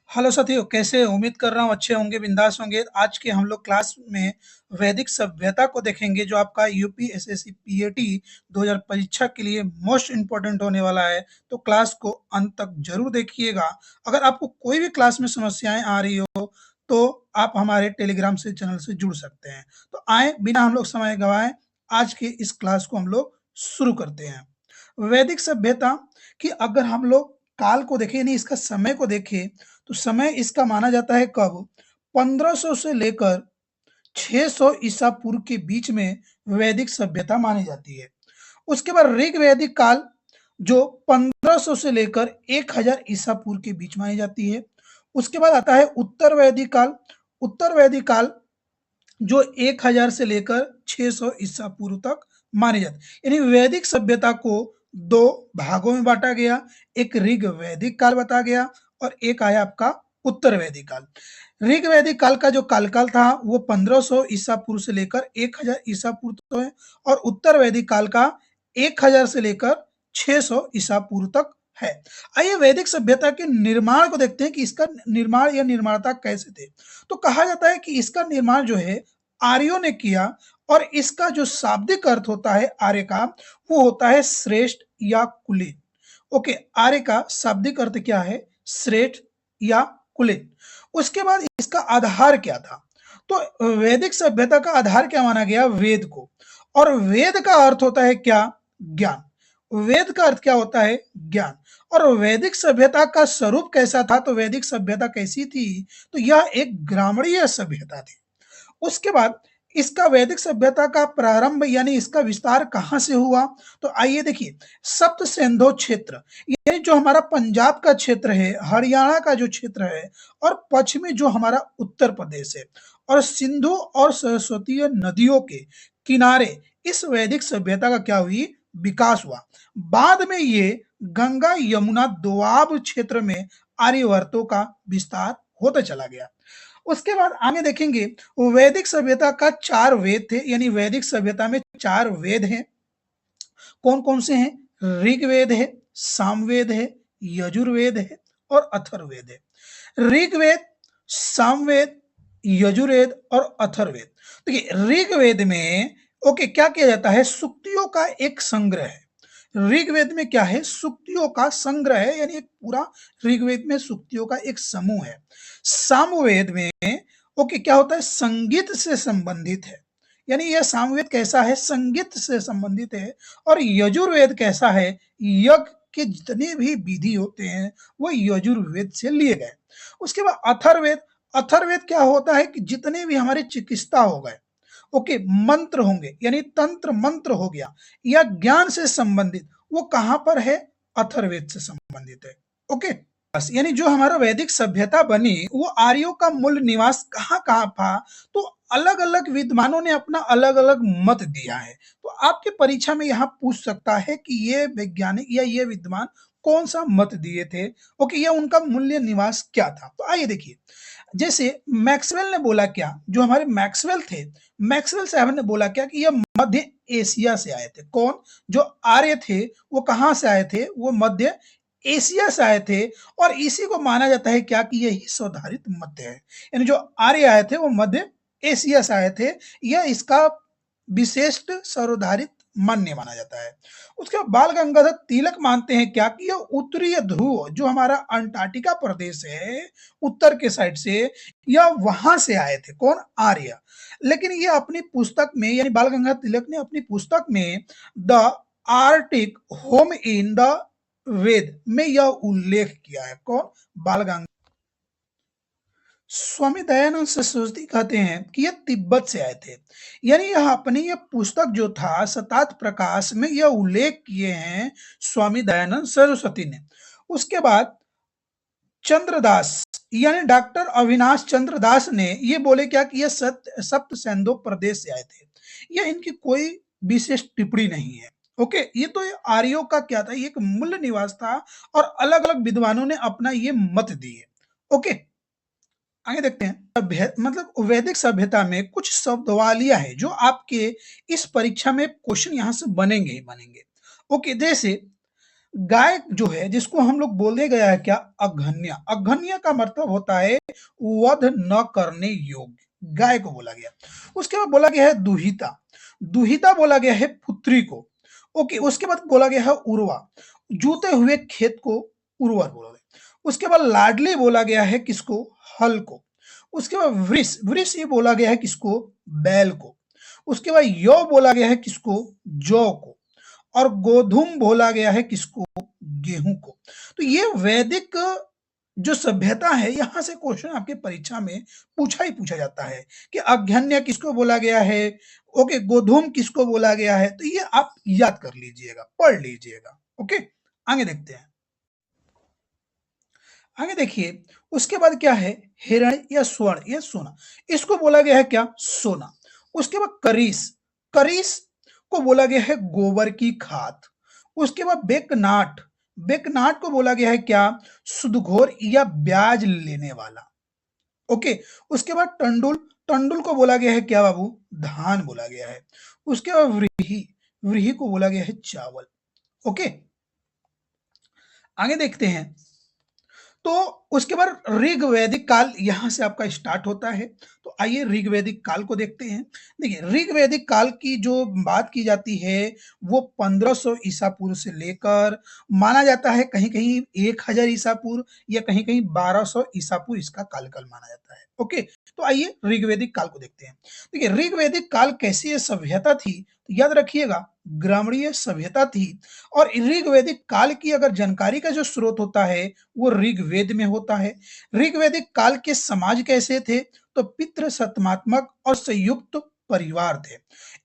Hello साथियों, कैसे हैं? उम्मीद कर रहा हूँ अच्छे होंगे, बिंदास होंगे। आज के हम लोग क्लास में वैदिक सभ्यता को देखेंगे, जो आपका यूपी एसएससी पीएटी 2000 परीक्षा के लिए मोस्ट इम्पोर्टेंट होने वाला है। तो क्लास को अंत तक जरूर देखिएगा। अगर आपको कोई भी क्लास में समस्याएं आ रही हो तो आप हमारे टेलीग्राम से चैनल से जुड़ सकते हैं। तो आए बिना हम लोग समय गवाएं, आज के इस क्लास को हम लोग शुरू करते हैं। वैदिक सभ्यता की अगर हम लोग काल को देखें, यानी इसका समय को देखें, तो समय इसका माना जाता है कब? 1500 से लेकर 600 ईसा पूर्व के बीच में वैदिक सभ्यता मानी जाती है। उसके बाद ऋग वैदिक काल, जो 1500 से लेकर 1000 ईसा पूर्व के बीच मानी जाती है। उसके बाद आता है उत्तर वैदिक काल। उत्तर वैदिक काल जो 1000 से लेकर 600 ईसा पूर्व तक माने जाते, यानी वैदिक सभ्यता को दो भागों में बांटा गया। एक ऋग वैदिक काल बता गया और एक आया आपका उत्तर वैदिक काल। ऋग वैदिक काल का जो कालकाल था वो 1500 ईसा पूर्व से लेकर 1000 ईसा पूर्व तक है, और उत्तर वैदिक काल का 1000 से लेकर 600 ईसा पूर्व तक है। आइए वैदिक सभ्यता के निर्माण को देखते हैं कि इसका निर्माण या निर्माणता कैसे थे। तो कहा जाता है कि इसका निर्माण जो है आर्यों ने किया, और इसका जो शाब्दिक अर्थ होता है आर्य का, वो होता है श्रेष्ठ या कुलीन। ओके, आर्य का शाब्दिक अर्थ क्या है? श्रेष्ठ या कुलीन। उसके बाद इसका आधार क्या था? तो वैदिक सभ्यता का आधार क्या माना गया? वेद को। और वेद का अर्थ होता है क्या? ज्ञान। वेद का अर्थ क्या होता है? ज्ञान। और वैदिक सभ्यता का स्वरूप कैसा था? तो वैदिक सभ्यता कैसी थी? तो यह एक ग्रामीण सभ्यता थी। उसके बाद इसका वैदिक सभ्यता का प्रारंभ यानी इसका विस्तार कहां से हुआ? तो आइए देखिए, सप्त सिंधु क्षेत्र, यानी जो हमारा पंजाब का क्षेत्र है, हरियाणा का जो क्षेत्र है, और पश्चिमी जो हमारा उत्तर प्रदेश है, और सिंधु और सरस्वती नदियों के किनारे इस वैदिक सभ्यता का क्या हुई? विकास हुआ। बाद में ये गंगा यमुना दोआब क्षेत्र में आर्यवर्तों का विस्तार होता चला गया। उसके बाद आगे देखेंगे, वैदिक सभ्यता का 4 वेद थे, यानी वैदिक सभ्यता में 4 वेद हैं। कौन कौन से हैं? ऋग्वेद है, सामवेद है, यजुर्वेद है और अथर्ववेद है। ऋग्वेद, सामवेद, यजुर्वेद और अथर्ववेद। देखिए ऋग्वेद में ओके क्या किया जाता है? सूक्तियों का एक संग्रह है। ऋग्वेद में क्या है? सूक्तियों का संग्रह है, यानी एक पूरा ऋग्वेद में सूक्तियों का एक समूह है। सामवेद में ओके क्या होता है? संगीत से संबंधित है, यानी यह सामवेद कैसा है? संगीत से संबंधित है। और यजुर्वेद कैसा है? यज्ञ के जितने भी विधि होते हैं वो यजुर्वेद से लिए गए। उसके बाद अथर्ववेद। अथर्ववेद क्या होता है? कि जितने भी हमारे चिकित्सा हो गए, ओके, मंत्र होंगे, यानी तंत्र मंत्र हो गया या ज्ञान से संबंधित, वो कहां पर है? अथर्ववेद से संबंधित है। ओके, यानी जो हमारा वैदिक सभ्यता बनी वो आर्यों का मूल निवास कहाँ कहाँ था? तो अलग अलग विद्वानों ने अपना अलग अलग मत दिया है। तो आपके परीक्षा में यहाँ पूछ सकता है कि ये वैज्ञानिक या ये विद्वान कौन सा मत दिए थे, ओके, या उनका मूल्य निवास क्या था। तो आइए देखिए, जैसे मैक्सवेल ने बोला क्या? जो हमारे मैक्सवेल थे, मैक्सवेल साहब ने बोला क्या कि यह मध्य एशिया से आए थे। कौन? जो आर्य थे वो कहां से आए थे? वो मध्य एशिया से आए थे। और इसी को माना जाता है क्या कि यही स्वधारित मध्य है, यानी जो आर्य आए थे वो मध्य एशिया से आए थे। यह इसका विशिष्ट सर्वधारित मान्य माना जाता है। उसके बाद बाल गंगाधर तिलक मानते हैं क्या कि यह उत्तरीय ध्रुव जो हमारा अंटार्कटिका प्रदेश है उत्तर के साइड से, यह वहां से आए थे। कौन? आर्य। लेकिन ये अपनी पुस्तक में, यानी बाल गंगाधर तिलक ने अपनी पुस्तक में the Arctic home in the Veda में यह उल्लेख किया है। कौन? बाल गंगाधर। स्वामी दयानंद सरस्वती कहते हैं कि यह तिब्बत से आए थे, यानी यह अपनी यह पुस्तक जो था सतात प्रकाश में यह उल्लेख किए हैं स्वामी दयानंद सरस्वती ने। उसके बाद चंद्रदास, यानी डॉक्टर अविनाश चंद्र दास ने ये बोले क्या कि यह सप्त सिंधु प्रदेश से आए थे। यह इनकी कोई विशेष टिप्पणी नहीं है। ओके, ये तो आर्यों का क्या था? ये एक मूल निवास था और अलग अलग विद्वानों ने अपना ये मत दिए। ओके, आगे देखते हैं। मतलब वैदिक सभ्यता में कुछ शब्दवालियां हैं जो आपके इस परीक्षा में क्वेश्चन यहां से बनेंगे ही बनेंगे। ओके, जैसे गाय जो है जिसको हम लोग बोले गया है क्या, अघन्य। अघन्य का मतलब होता है वध न करने योग्य, गाय को बोला गया। उसके बाद बोला गया है दुहिता। दुहिता बोला गया है पुत्री को। ओके, उसके बाद बोला गया है उर्वा, जूते हुए खेत को उर्वर बोला गया। उसके बाद लाडली बोला गया है किसको, हल को। उसके बाद वृष, वृष ये बोला गया है किसको, बैल को। उसके बाद यौ बोला गया है किसको, जौ को। और गोधूम बोला गया है किसको, गेहूं को। तो ये वैदिक जो सभ्यता है, यहां से क्वेश्चन आपके परीक्षा में पूछा ही पूछा जाता है कि अग्न्य किसको बोला गया है, ओके, गोधूम किसको बोला गया है। तो ये आप याद कर लीजिएगा, पढ़ लीजिएगा। ओके, आगे देखते हैं। आगे देखिए, उसके बाद क्या है, हिरण या स्वर्ण या सोना, इसको बोला गया है क्या, सोना। उसके बाद करीस, करीस को बोला गया है गोबर की खाद। उसके बाद बेकनाट, बेकनाट को बोला गया है क्या, सुदघोर या ब्याज लेने वाला। ओके, उसके बाद टंडुल, टंडुल को बोला गया है क्या बाबू, धान बोला गया है। उसके बाद व्रीहि, व्रीहि को बोला गया है चावल। ओके, आगे देखते हैं। तो उसके बाद ऋग वैदिक काल यहां से आपका स्टार्ट होता है। तो आइए ऋग वैदिक काल को देखते हैं। देखिए, ऋग वैदिक काल की जो बात की जाती है वो 1500 ईसा पूर्व से लेकर, माना जाता है कहीं कहीं 1000 ईसा पूर्व या कहीं कहीं 1200 ईसा पूर्व इसका कालकाल माना जाता है। ओके, तो आइए ऋग्वेदिक काल को देखते हैं। देखिए, ऋग्वेदिक काल कैसी सभ्यता थी, तो याद रखिएगा, ग्रामीण सभ्यता थी। और ऋग्वेदिक काल की अगर जानकारी का जो स्रोत होता है वो ऋग्वेद में होता है। ऋग्वेदिक काल के समाज कैसे थे, तो पितृ सत्मात्मक और संयुक्त परिवार थे।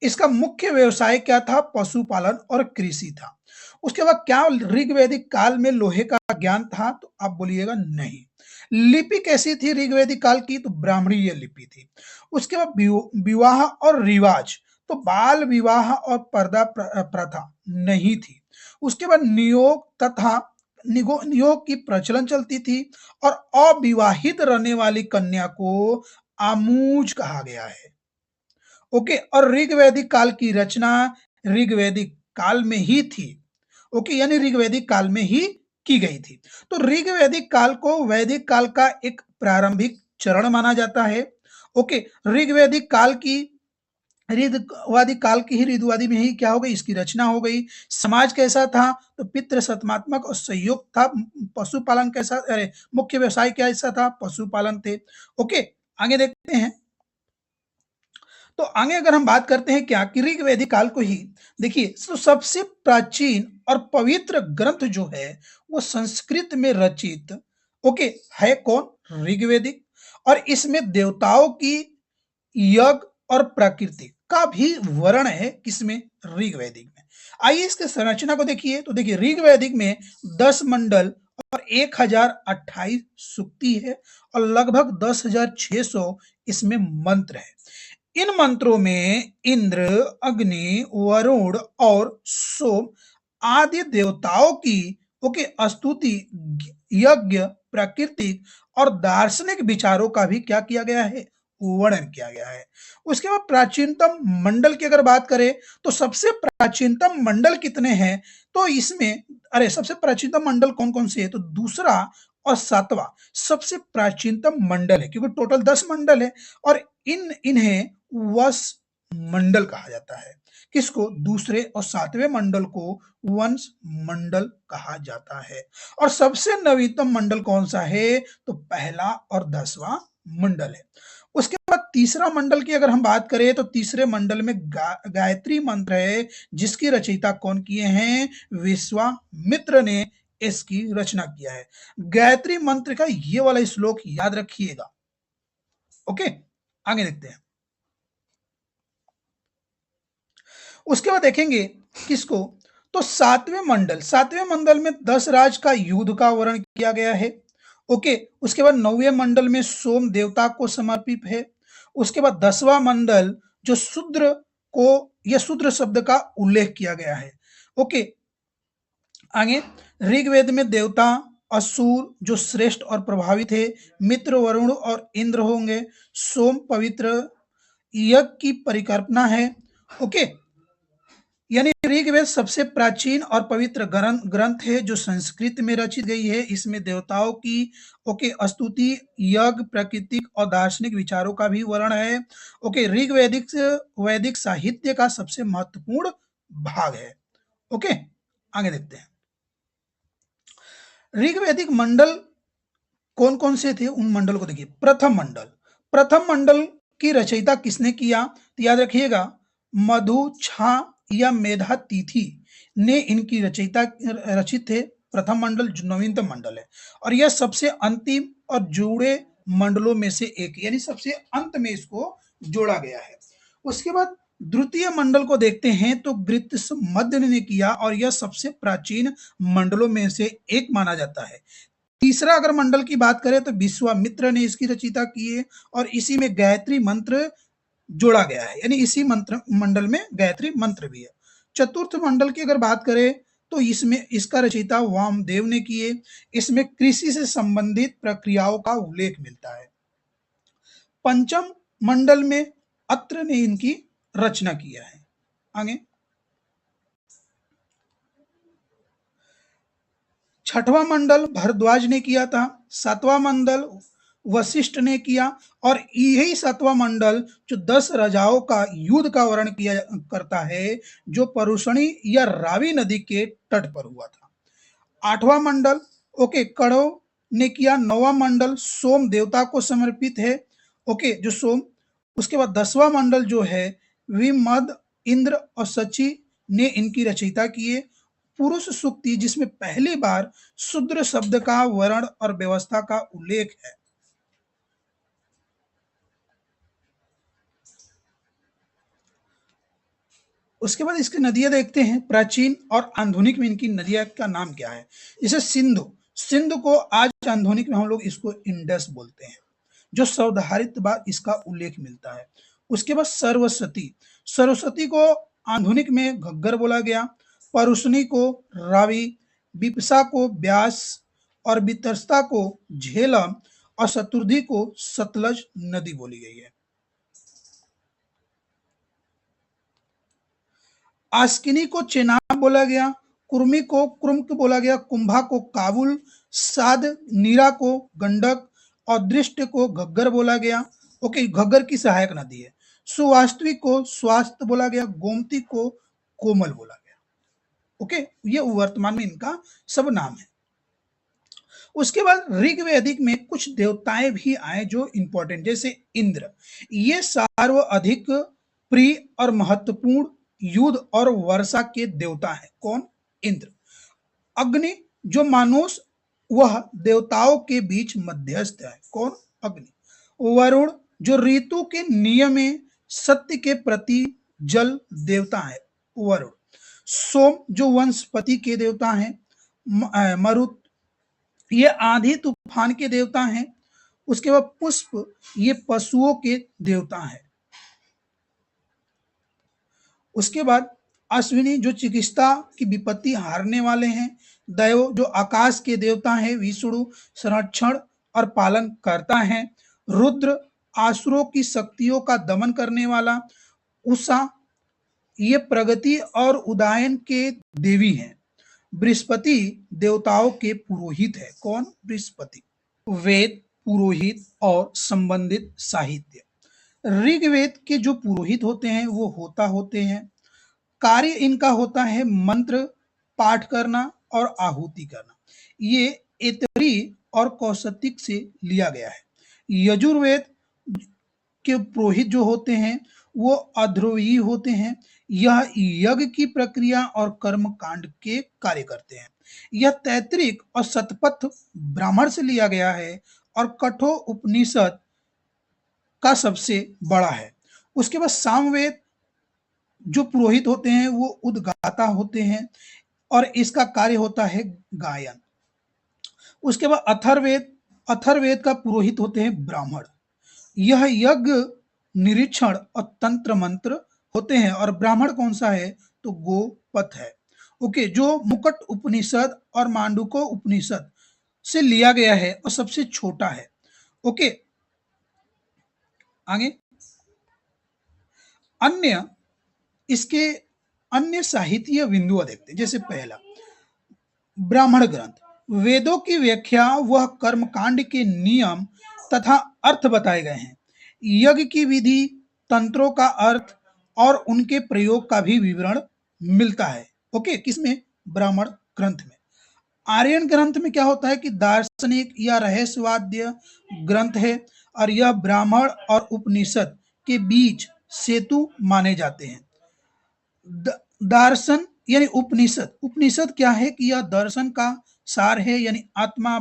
इसका मुख्य व्यवसाय क्या था, पशुपालन और कृषि था। उसके बाद क्या ऋग्वेदिक काल में लोहे का ज्ञान था, तो आप बोलिएगा नहीं। लिपि कैसी थी ऋग्वेदिक काल की, तो ब्राह्मणीय लिपि थी। उसके बाद विवाह और रिवाज, तो बाल विवाह और पर्दा प्रथा नहीं थी। उसके बाद नियोग तथा नियोग की प्रचलन चलती थी। और अविवाहित रहने वाली कन्या को आमूज कहा गया है। ओके, और ऋग्वैदिक काल की रचना ऋग्वैदिक काल में ही थी। ओके, यानी ऋग्वैदिक काल में ही की गई थी। तो ऋग्वैदिक काल को वैदिक काल का एक प्रारंभिक चरण माना जाता है। ओके, ऋग्वैदिक काल की ऋग्वादी काल की ही ऋग्वादी में ही क्या हो गई, इसकी रचना हो गई। समाज कैसा था, तो पितृ सत्मात्मक और संयुक्त था। पशुपालन कैसा, अरे मुख्य व्यवसाय कैसा था, पशुपालन थे। ओके, आगे देखते हैं। तो आगे अगर हम बात करते हैं क्या कि ऋग्वेदिक काल को ही देखिए, तो सबसे प्राचीन और पवित्र ग्रंथ जो है वो संस्कृत में रचित, ओके, है कौन, ऋग्वेदिक। और इसमें देवताओं की यज्ञ और प्रकृति का भी वर्णन है, किसमें, ऋग्वेदिक में। आइए इसके संरचना को देखिए। तो देखिए, ऋग्वेदिक में 10 मंडल और 1028 सूक्ति है और लगभग 10,600 इसमें मंत्र है। इन मंत्रों में इंद्र, अग्नि, वरुण और सोम आदि देवताओं की, ओके, स्तुति, यज्ञ, प्राकृतिक और दार्शनिक विचारों का भी क्या किया गया है, वर्णन किया गया है। उसके बाद प्राचीनतम मंडल की अगर बात करें तो सबसे प्राचीनतम मंडल कितने हैं, तो इसमें, अरे सबसे प्राचीनतम मंडल कौन कौन से है, तो दूसरा और सातवां सबसे प्राचीनतम मंडल है, क्योंकि टोटल 10 मंडल है। और इन्हें वंश मंडल कहा जाता है। किसको, दूसरे और सातवें मंडल को वंश मंडल कहा जाता है। और सबसे नवीनतम मंडल कौन सा है, तो पहला और 10वां मंडल है। उसके बाद तीसरा मंडल की अगर हम बात करें तो तीसरे मंडल में गायत्री मंत्र है, जिसकी रचयिता कौन किए हैं, विश्वामित्र ने इसकी रचना किया है। गायत्री मंत्र का ये वाला श्लोक याद रखिएगा। ओके, आगे देखते हैं। उसके बाद देखेंगे किसको, तो सातवें मंडल में 10 राज का युद्ध का वर्णन किया गया है। ओके, उसके बाद 9वें मंडल में सोम देवता को समर्पित है। उसके बाद 10वां मंडल जो शूद्र को, यह शूद्र शब्द का उल्लेख किया गया है। ओके, आगे ऋग्वेद में देवता असुर जो श्रेष्ठ और प्रभावी थे, मित्र वरुण और इंद्र होंगे। सोम पवित्र यज्ञ की परिकल्पना है। ओके, यानी ऋग्वेद सबसे प्राचीन और पवित्र ग्रंथ है जो संस्कृत में रचित गई है। इसमें देवताओं की स्तुति, यज्ञ, प्राकृतिक और दार्शनिक विचारों का भी वर्णन है। ऋग्वैदिक वैदिक साहित्य का सबसे महत्वपूर्ण भाग है। ओके, आगे देखते हैं। ऋग्वैदिक मंडल कौन कौन से थे, उन मंडल को देखिए। प्रथम मंडल की रचयिता किसने किया, तो याद रखिएगा मधु छा या मेधा तिथि ने इनकी रचयिता रचित थे। प्रथम मंडल जो नवीनतम मंडल है और यह सबसे अंतिम और जुड़े मंडलों में से एक, यानी सबसे अंत में इसको जोड़ा गया है। उसके बाद द्वितीय मंडल को देखते हैं तो गृत्समध्य ने किया और यह सबसे प्राचीन मंडलों में से एक माना जाता है। तीसरा अगर मंडल की बात करें तो विश्वामित्र ने इसकी रचयिता की है और इसी में गायत्री मंत्र जोड़ा गया है, यानी इसी मंत्र मंडल में गायत्री मंत्र भी है। चतुर्थ मंडल की अगर बात करें तो इसमें इसका रचयिता वामदेव ने किए। इसमें कृषि से संबंधित प्रक्रियाओं का उल्लेख मिलता है। पंचम मंडल में अत्र ने इनकी रचना किया है। आगे छठवां मंडल भरद्वाज ने किया था। सातवां मंडल वशिष्ठ ने किया और यही सातवां मंडल जो 10 राजाओं का युद्ध का वर्णन किया करता है जो परुषणी या रावी नदी के तट पर हुआ था। आठवां मंडल कड़ो ने किया। नौवां मंडल सोम देवता को समर्पित है, जो सोम। उसके बाद 10वां मंडल जो है विमद, इंद्र और सची ने इनकी रचयिता किए। पुरुष सूक्ति जिसमें पहली बार शूद्र शब्द का वर्ण और व्यवस्था का उल्लेख है। उसके बाद इसकी नदियां देखते हैं, प्राचीन और आधुनिक में इनकी नदियां का नाम क्या है। जैसे सिंधु को आज आधुनिक में हम लोग इसको इंडस बोलते हैं, जो सौधारित बाद इसका उल्लेख मिलता है। उसके बाद सरस्वती को आधुनिक में घग्गर बोला गया। परुषणी को रावी, विपसा को ब्यास और वितस्ता को झेलम और शतुर्धी को सतलज नदी बोली गई है। आस्किनी को चेनाब बोला गया। कुर्मी को कुर्म बोला गया। कुंभा को काबुल, साध नीरा को गंडक और दृष्ट को घग्गर बोला गया। घग्गर की सहायक नदी है। सुवास्तविक को स्वास्थ्य बोला गया। गोमती को कोमल बोला गया। ये वर्तमान में इनका सब नाम है। उसके बाद ऋग्वेदिक में कुछ देवताएं भी आए जो इंपॉर्टेंट, जैसे इंद्र। ये सर्वाधिक प्रिय और महत्वपूर्ण युद्ध और वर्षा के देवता हैं। कौन? इंद्र। अग्नि जो मानुष वह देवताओं के बीच मध्यस्थ है। कौन? अग्नि। वरुण जो ऋतु के नियम में सत्य के प्रति जल देवता है। वरुण। सोम जो वनस्पति के देवता हैं। मरुत ये आंधी तूफान के देवता हैं। उसके बाद पुष्प ये पशुओं के देवता हैं। उसके बाद अश्विनी जो चिकित्सा की विपत्ति हारने वाले हैं। दैव जो आकाश के देवता हैं। विष्णु संरक्षण और पालन करता है। रुद्र आसुरों की शक्तियों का दमन करने वाला। उषा ये प्रगति और उदयन के देवी हैं। बृहस्पति देवताओं के पुरोहित है। कौन? बृहस्पति। वेद, पुरोहित और संबंधित साहित्य। ऋग्वेद के जो पुरोहित होते हैं वो होते हैं। कार्य इनका होता है मंत्र पाठ करना और आहुति करना। ये ऐतरी और कौशतिक से लिया गया है। यजुर्वेद के पुरोहित जो होते हैं वो अध्वर्यी होते हैं। यह यज्ञ की प्रक्रिया और कर्म कांड के कार्य करते हैं। यह तैतृक और शतपथ ब्राह्मण से लिया गया है और कठोर उपनिषद का सबसे बड़ा है। उसके बाद सामवेद जो पुरोहित होते हैं वो उद्गाता होते हैं और इसका कार्य होता है गायन। उसके बाद अथर्ववेद का पुरोहित होते हैं ब्राह्मण। यह यज्ञ, निरीक्षण और तंत्र मंत्र होते हैं। और ब्राह्मण कौन सा है? तो गोपथ है। जो मुकट उपनिषद और मांडुको उपनिषद से लिया गया है और सबसे छोटा है। आगे अन्य इसके अन्य साहित्य बिंदुआ देखते हैं। जैसे पहला, ब्राह्मण ग्रंथ, वेदों की व्याख्या व कर्मकांड के नियम तथा अर्थ बताए गए हैं। यज्ञ की विधि, तंत्रों का अर्थ और उनके प्रयोग का भी विवरण मिलता है। ओके, किसमें? ब्राह्मण ग्रंथ में। आर्यन ग्रंथ में क्या होता है कि दार्शनिक या रहस्यवाद्य ग्रंथ है और यह ब्राह्मण और उपनिषद के बीच सेतु माने जाते हैं। दर्शन यानी उपनिषद, उपनिषद क्या है कि यह दर्शन का सार है, यानी आत्मा,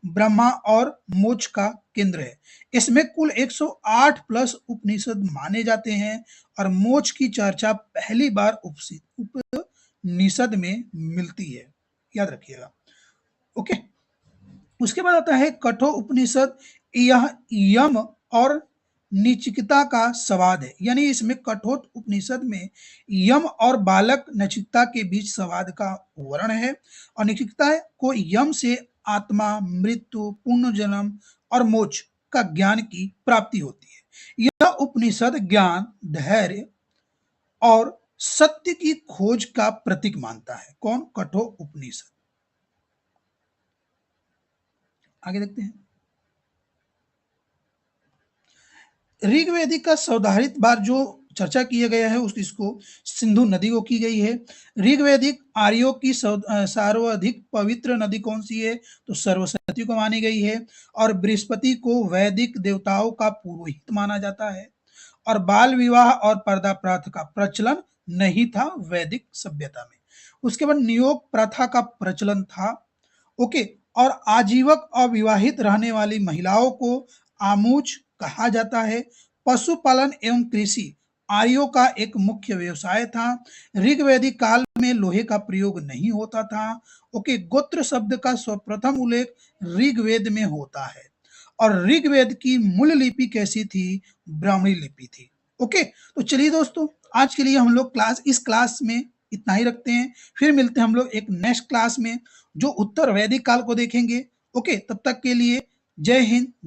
ब्रह्मा और मोक्ष का केंद्र है। इसमें कुल 108 प्लस उपनिषद माने जाते हैं और मोक्ष की चर्चा पहली बार उपनिषद में मिलती है, याद रखिएगा। ओके, उसके बाद आता है कठोर उपनिषद। यह यम और निचिकता का संवाद है, यानी इसमें कठोर उपनिषद में यम और बालक नचिकता के बीच संवाद का वर्णन है। और निचिकता को यम से आत्मा, मृत्यु, पुनर्जन्म और मोक्ष का ज्ञान की प्राप्ति होती है। यह उपनिषद ज्ञान, धैर्य और सत्य की खोज का प्रतीक मानता है। कौन? कठोर उपनिषद। आगे देखते हैं। ऋग्वेदिक का सर्वाधिक बार जो चर्चा किया गया है इसको सिंधु नदी को की गई है। ऋग्वेदिक आर्यों की सर्वाधिक पवित्र नदी कौन सी है? तो सरस्वती को मानी गई है। और बृहस्पति को वैदिक देवताओं का पुरोहित माना जाता है। और बाल विवाह और पर्दा प्रथा का प्रचलन नहीं था वैदिक सभ्यता में। उसके बाद नियोग प्रथा का प्रचलन था। ओके, और आजीवक अविवाहित रहने वाली महिलाओं को आमूच कहा जाता है। पशुपालन एवं कृषि आर्यों का एक मुख्य व्यवसाय था। ऋग्वैदिक काल में लोहे का प्रयोग नहीं होता था। ओके, गोत्र शब्द का सर्वप्रथम उल्लेख ऋग्वेद में होता है। और ऋग्वेद की मूल लिपि कैसी थी? ब्राह्मणी लिपि थी। ओके, तो चलिए दोस्तों, आज के लिए हम लोग इस क्लास में इतना ही रखते हैं। फिर मिलते हैं हम लोग एक नेक्स्ट क्लास में जो उत्तर वैदिक काल को देखेंगे। ओके, तब तक के लिए जय हिंद।